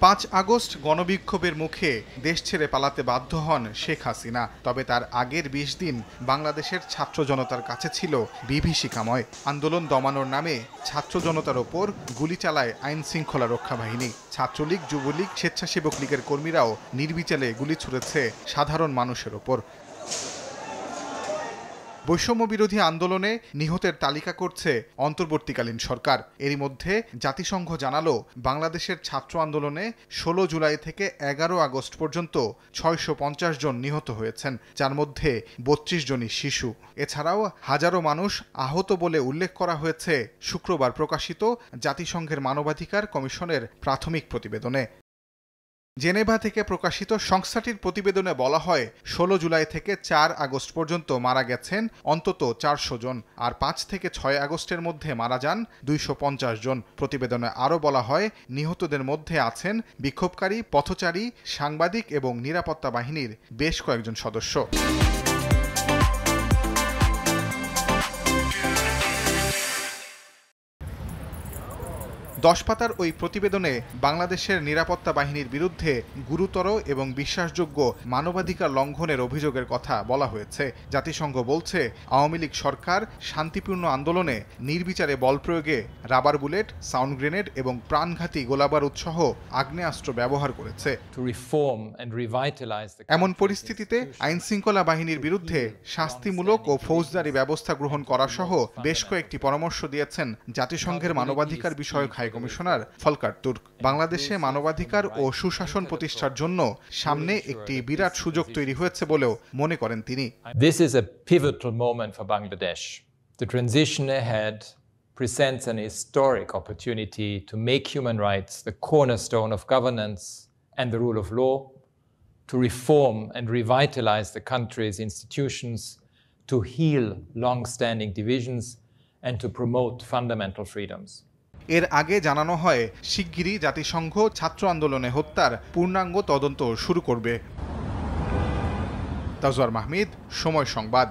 ৫ August গণবিক্ষোভের মুখে দেশ ছেড়ে পালাতে বাধ্য হন শেখ হাসিনা। তবে তার আগের ২০ দিন বাংলাদেশের ছাত্র জনতার কাছে ছিল বিভীষিকাময়। আন্দোলন দমানোর নামে ছাত্র জনতার ওপর গুলি চালায় আইন শৃঙ্খলা রক্ষা বাহিনী। ছাত্রলীগ, যুবলীগ, স্বেচ্ছাসেবক লীগের কর্মীরাও নির্বিচারে গুলি ছুড়েছে সাধারণ মানুষের ওপর। বৈষম্য বিরোধী আন্দোলনে নিহতের তালিকা করছে অন্তর্বর্তীকালীন সরকার। এরই মধ্যে জাতিসংঘ জানালো, বাংলাদেশের ছাত্র আন্দোলনে ১৬ জুলাই থেকে ১১ আগস্ট পর্যন্ত ৬৫০ জন নিহত হয়েছেন, যার মধ্যে ৩২ জনই শিশু। এছাড়াও হাজারো মানুষ আহত বলে উল্লেখ করা হয়েছে শুক্রবার প্রকাশিত জাতিসংঘের মানবাধিকার কমিশনের প্রাথমিক প্রতিবেদনে। জেনেভা থেকে প্রকাশিত সংস্থাটির প্রতিবেদনে বলা হয়, ১৬ জুলাই থেকে ৪ আগস্ট পর্যন্ত মারা গেছেন অন্তত ৪০০ জন, আর ৫ থেকে ৬ আগস্টের মধ্যে মারা যান ২৫০ জন। প্রতিবেদনে আরও বলা হয়, নিহতদের মধ্যে আছেন বিক্ষোভকারী, পথচারী, সাংবাদিক এবং নিরাপত্তা বাহিনীর বেশ কয়েকজন সদস্য। ১০ পাতার ওই প্রতিবেদনে বাংলাদেশের নিরাপত্তা বাহিনীর বিরুদ্ধে গুরুতর এবং বিশ্বাসযোগ্য মানবাধিকার লঙ্ঘনের অভিযোগের কথা বলা হয়েছে। জাতিসংঘ বলছে, আওয়ামী লীগ সরকার শান্তিপূর্ণ আন্দোলনে নির্বিচারে বল প্রয়োগে রাবার বুলেট, সাউন্ড গ্রেনেড এবং প্রাণঘাতী গোলাবারুদ সহ আগ্নেয়াস্ত্র ব্যবহার করেছে। এমন পরিস্থিতিতে আইন শৃঙ্খলা বাহিনীর বিরুদ্ধে শাস্তিমূলক ও ফৌজদারি ব্যবস্থা গ্রহণ করা সহ বেশ কয়েকটি পরামর্শ দিয়েছেন জাতিসংঘের মানবাধিকার বিষয়ক কমিশনার ফলকার তুর্ক। বাংলাদেশে মানবাধিকার ও সুশাসন প্রতিষ্ঠার জন্য সামনে একটি বিরাট সুযোগ তৈরি হয়েছে বলেও মনে করেন তিনি। This is a pivotal moment for Bangladesh. The transition ahead presents an historic opportunity to make human rights the cornerstone of governance and the rule of law, to reform and revitalize the country's institutions, to heal long-standing divisions, and to promote fundamental freedoms. এর আগে জানানো হয়, শিগগিরই জাতিসংঘ ছাত্র আন্দোলনে হত্যার পূর্ণাঙ্গ তদন্ত শুরু করবে। তাজওয়ার মাহমুদ, সময় সংবাদ।